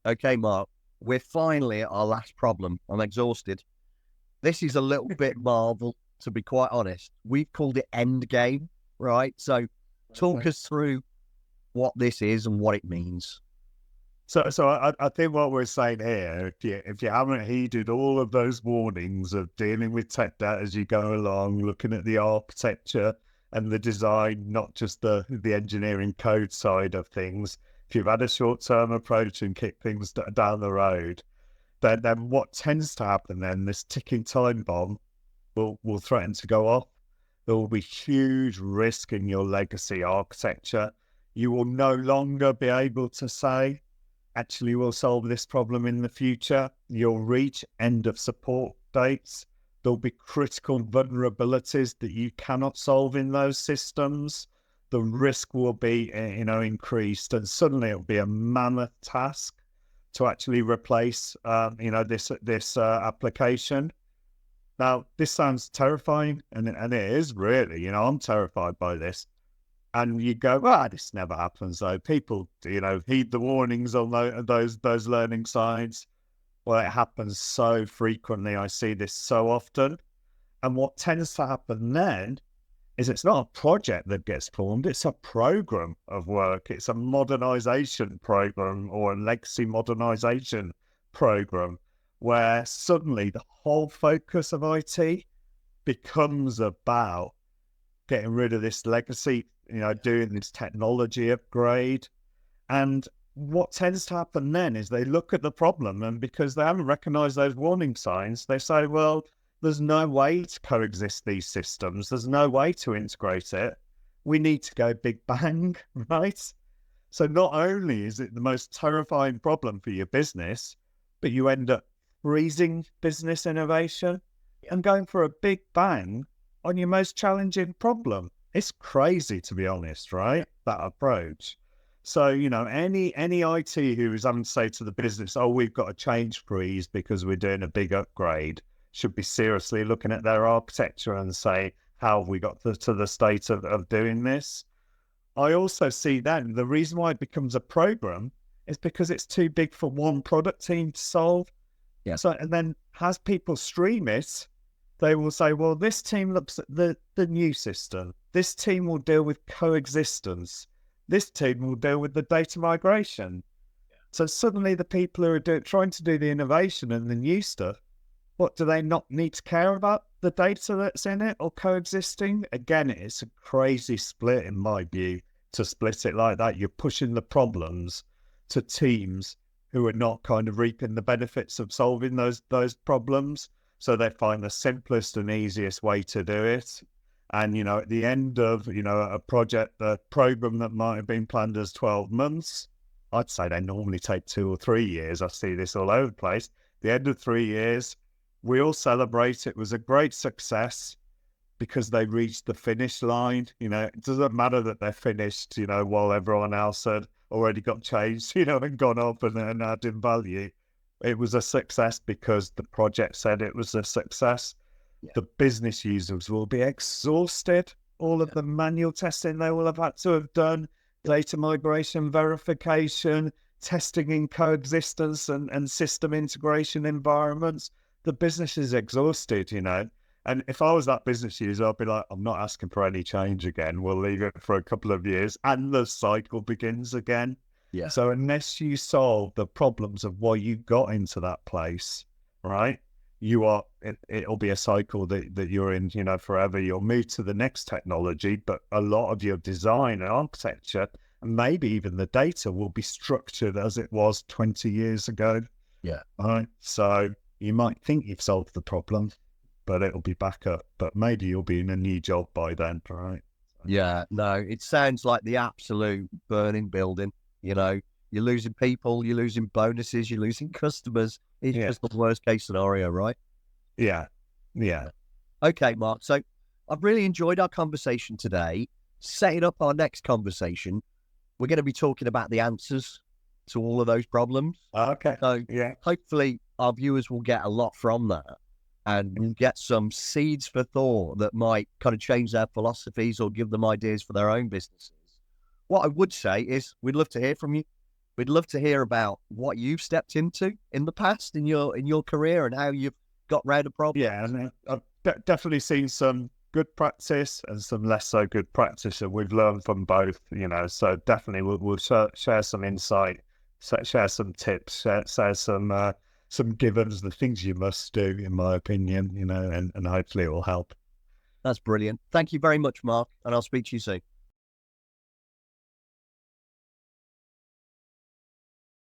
Okay, Mark, we're finally at our last problem. I'm exhausted. This is a little bit Marvel, to be quite honest. We've called it Endgame, right? So talk us through what this is and what it means. So I think what we're saying here, if you haven't heeded all of those warnings of dealing with tech debt as you go along, looking at the architecture and the design, not just the engineering code side of things, if you've had a short-term approach and kick things down the road, then what tends to happen then, this ticking time bomb will threaten to go off. There will be huge risk in your legacy architecture. You will no longer be able to say, actually, we'll solve this problem in the future. You'll reach end of support dates. There'll be critical vulnerabilities that you cannot solve in those systems. The risk will be, increased, and suddenly it'll be a mammoth task to actually replace, this application. Now, this sounds terrifying, and it is really. I'm terrified by this. And you go, this never happens though. People, heed the warnings on those learning signs. Well, it happens so frequently. I see this so often. And what tends to happen then is it's not a project that gets formed. It's a program of work. It's a modernization program or a legacy modernization program where suddenly the whole focus of IT becomes about getting rid of this legacy, doing this technology upgrade. And what tends to happen then is they look at the problem, and because they haven't recognized those warning signs, they say, well, there's no way to coexist these systems. There's no way to integrate it. We need to go big bang, right? So not only is it the most terrifying problem for your business, but you end up freezing business innovation and going for a big bang on your most challenging problem. It's crazy, to be honest, right? That approach. So, any IT who is having to say to the business, oh, we've got a change freeze because we're doing a big upgrade, should be seriously looking at their architecture and say, how have we got to the state of doing this? I also see that the reason why it becomes a program is because it's too big for one product team to solve. Yeah. So, and then as people stream it, they will say, well, this team looks at the new system. This team will deal with coexistence. This team will deal with the data migration. Yeah. So suddenly the people who are trying to do the innovation and the new stuff, what, do they not need to care about the data that's in it or coexisting? Again, it's a crazy split in my view to split it like that. You're pushing the problems to teams who are not kind of reaping the benefits of solving those problems. So they find the simplest and easiest way to do it. And, at the end of, a program that might have been planned as 12 months, I'd say they normally take 2 or 3 years. I see this all over the place. The end of 3 years, we all celebrate. It was a great success because they reached the finish line. It doesn't matter that they're finished, while everyone else had already got changed, and gone up and added value. It was a success because the project said it was a success. Yeah. The business users will be exhausted. All of the manual testing they will have had to have done, data migration, verification, testing in coexistence and system integration environments. The business is exhausted, And if I was that business user, I'd be like, I'm not asking for any change again. We'll leave it for a couple of years and the cycle begins again. Yeah. So unless you solve the problems of why you got into that place, right, it'll be a cycle that you're in, forever. You'll move to the next technology, but a lot of your design and architecture, and maybe even the data, will be structured as it was 20 years ago. Yeah. Right. So you might think you've solved the problem, but it'll be back up. But maybe you'll be in a new job by then, right? Yeah. No, it sounds like the absolute burning building. You're losing people, you're losing bonuses, you're losing customers. It's just the worst case scenario, right? Yeah. Okay, Mark. So I've really enjoyed our conversation today. Setting up our next conversation, we're going to be talking about the answers to all of those problems. Okay. So hopefully our viewers will get a lot from that and we'll get some seeds for thought that might kind of change their philosophies or give them ideas for their own businesses. What I would say is we'd love to hear from you. We'd love to hear about what you've stepped into in the past in your career and how you've got round a problem. Yeah, and I've definitely seen some good practice and some less so good practice, and we've learned from both, so definitely we'll share some insight, share some tips, share some givens, the things you must do, in my opinion, and hopefully it will help. That's brilliant. Thank you very much, Mark, and I'll speak to you soon.